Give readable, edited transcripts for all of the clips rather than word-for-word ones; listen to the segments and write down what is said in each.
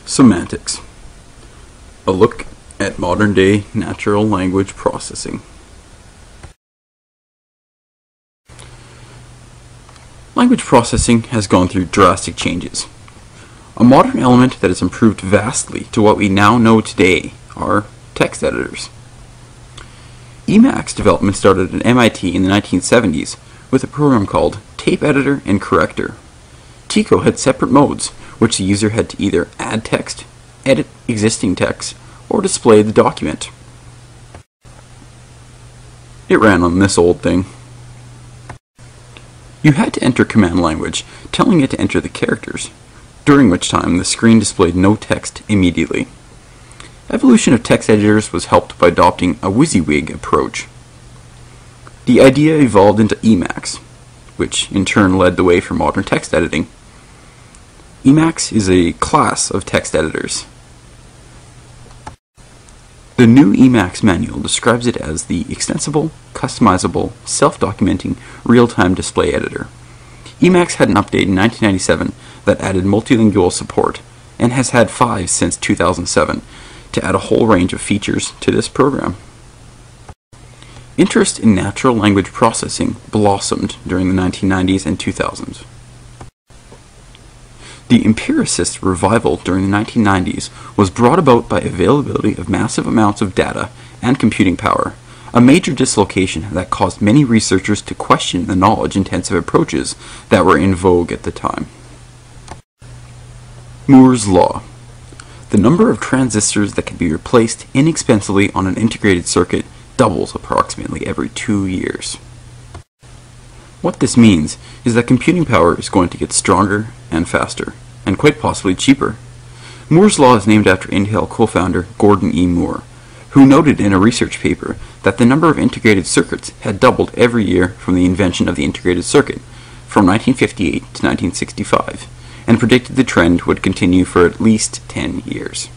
Semantics. A look at modern-day natural language processing. Language processing has gone through drastic changes. A modern element that has improved vastly to what we now know today are text editors. Emacs development started at MIT in the 1970s with a program called Tape Editor and Corrector. TECO had separate modes, which the user had to either add text, edit existing text, or display the document. It ran on this old thing. You had to enter command language, telling it to enter the characters, during which time the screen displayed no text immediately. Evolution of text editors was helped by adopting a WYSIWYG approach. The idea evolved into Emacs, which in turn led the way for modern text editing. Emacs is a class of text editors. The new Emacs manual describes it as the extensible, customizable, self-documenting, real-time display editor. Emacs had an update in 1997 that added multilingual support, and has had 5 since 2007, to add a whole range of features to this program. Interest in natural language processing blossomed during the 1990s and 2000s. The empiricist revival during the 1990s was brought about by availability of massive amounts of data and computing power, a major dislocation that caused many researchers to question the knowledge-intensive approaches that were in vogue at the time. Moore's Law. The number of transistors that can be replaced inexpensively on an integrated circuit doubles approximately every 2 years. What this means is that computing power is going to get stronger and faster, and quite possibly cheaper. Moore's Law is named after Intel co-founder Gordon E. Moore, who noted in a research paper that the number of integrated circuits had doubled every year from the invention of the integrated circuit, from 1958 to 1965, and predicted the trend would continue for at least 10 years.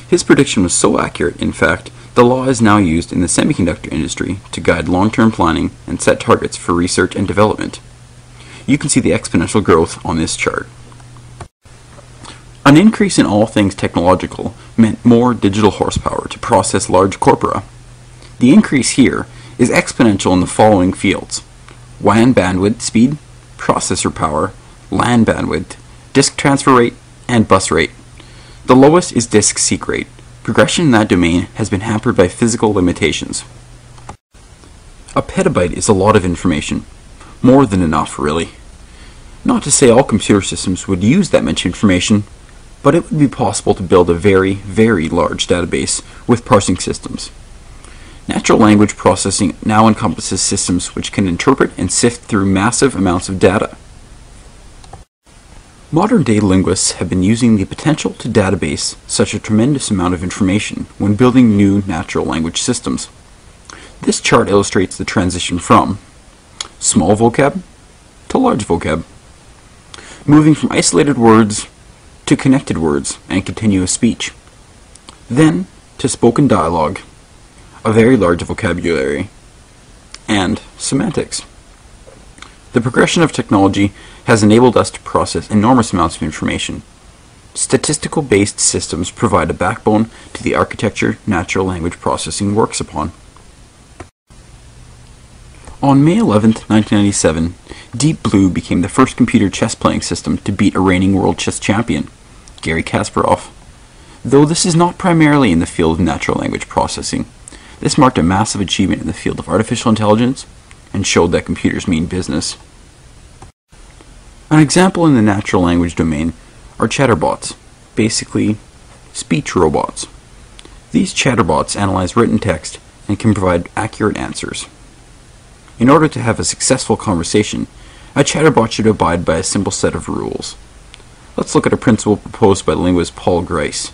His prediction was so accurate, in fact, the law is now used in the semiconductor industry to guide long-term planning and set targets for research and development. You can see the exponential growth on this chart. An increase in all things technological meant more digital horsepower to process large corpora. The increase here is exponential in the following fields: WAN bandwidth speed, processor power, LAN bandwidth, disk transfer rate, and bus rate. The lowest is disk seek rate. Progression in that domain has been hampered by physical limitations. A petabyte is a lot of information. More than enough, really. Not to say all computer systems would use that much information, but it would be possible to build a very, very large database with parsing systems. Natural language processing now encompasses systems which can interpret and sift through massive amounts of data. Modern-day linguists have been using the potential to database such a tremendous amount of information when building new natural language systems. This chart illustrates the transition from small vocab to large vocab, moving from isolated words to connected words and continuous speech, then to spoken dialogue, a very large vocabulary, and semantics. The progression of technology has enabled us to process enormous amounts of information. Statistical-based systems provide a backbone to the architecture natural language processing works upon. On May 11, 1997, Deep Blue became the first computer chess playing system to beat a reigning world chess champion, Garry Kasparov. Though this is not primarily in the field of natural language processing, this marked a massive achievement in the field of artificial intelligence and showed that computers mean business. An example in the natural language domain are chatterbots, basically speech robots. These chatterbots analyze written text and can provide accurate answers. In order to have a successful conversation, a chatterbot should abide by a simple set of rules. Let's look at a principle proposed by the linguist Paul Grice.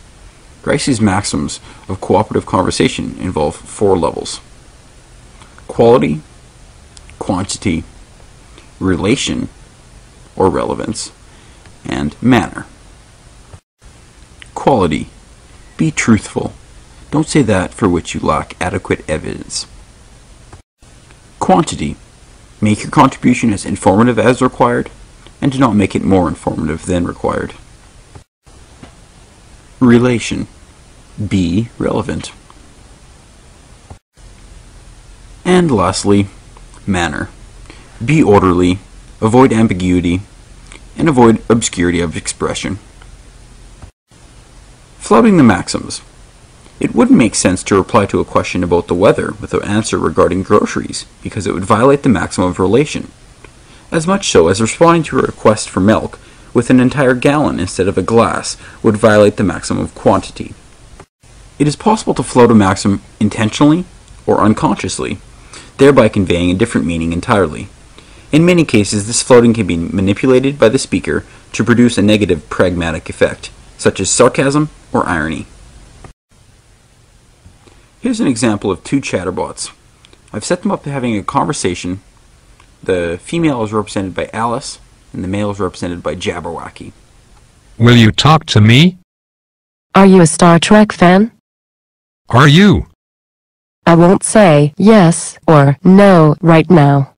Grice's maxims of cooperative conversation involve 4 levels: quality, quantity, relation or relevance, and manner. Quality. Be truthful. Don't say that for which you lack adequate evidence. Quantity. Make your contribution as informative as required, and do not make it more informative than required. Relation. Be relevant. And lastly, manner. Be orderly, avoid ambiguity, and avoid obscurity of expression. Flouting the maxims. It wouldn't make sense to reply to a question about the weather with an answer regarding groceries, because it would violate the maxim of relation, as much so as responding to a request for milk with an entire gallon instead of a glass would violate the maxim of quantity. It is possible to float a maxim intentionally or unconsciously, thereby conveying a different meaning entirely. In many cases, this floating can be manipulated by the speaker to produce a negative pragmatic effect, such as sarcasm or irony. Here's an example of two chatterbots. I've set them up having a conversation. The female is represented by Alice, and the male is represented by Jabberwacky. Will you talk to me? Are you a Star Trek fan? Are you? I won't say yes or no right now.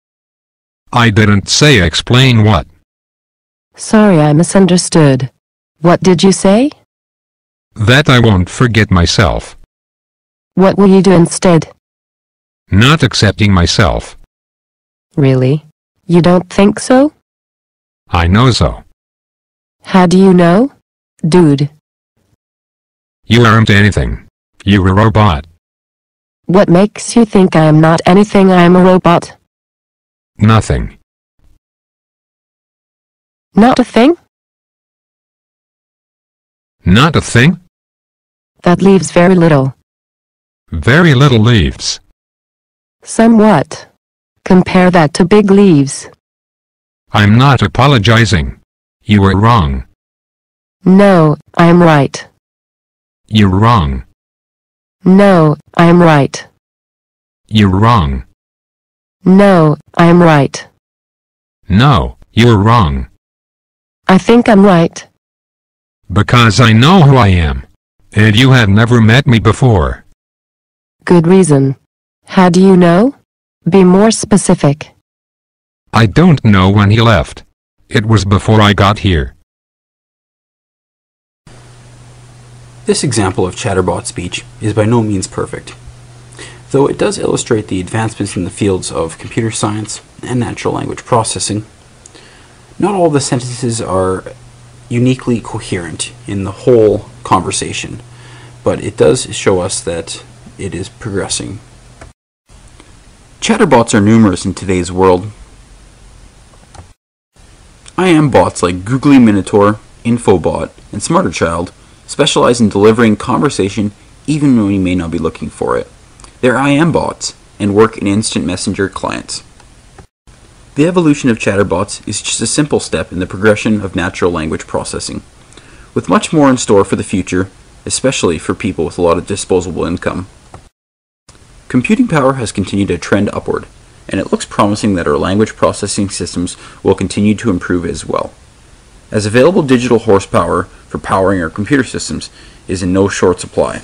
I didn't say explain what. Sorry, I misunderstood. What did you say? That I won't forget myself. What will you do instead? Not accepting myself. Really? You don't think so? I know so. How do you know? Dude. You aren't anything. You're a robot. What makes you think I am not anything? I am a robot. Nothing. Not a thing? Not a thing? That leaves very little. Very little leaves. Somewhat. Compare that to big leaves. I'm not apologizing. You were wrong. No, I am right. You're wrong. No, I am right. You're wrong. No, I am right. No, you're wrong. I think I'm right. Because I know who I am. And you have never met me before. Good reason. How do you know? Be more specific. I don't know when he left. It was before I got here. This example of chatterbot speech is by no means perfect, though it does illustrate the advancements in the fields of computer science and natural language processing. Not all the sentences are uniquely coherent in the whole conversation, but it does show us that it is progressing. Chatterbots are numerous in today's world. I am bots like Googly Minotaur, Infobot, and SmarterChild specialize in delivering conversation even when you may not be looking for it. They're I am bots and work in instant messenger clients. The evolution of chatterbots is just a simple step in the progression of natural language processing, with much more in store for the future, especially for people with a lot of disposable income. Computing power has continued to trend upward, and it looks promising that our language processing systems will continue to improve as well, as available digital horsepower for powering our computer systems is in no short supply.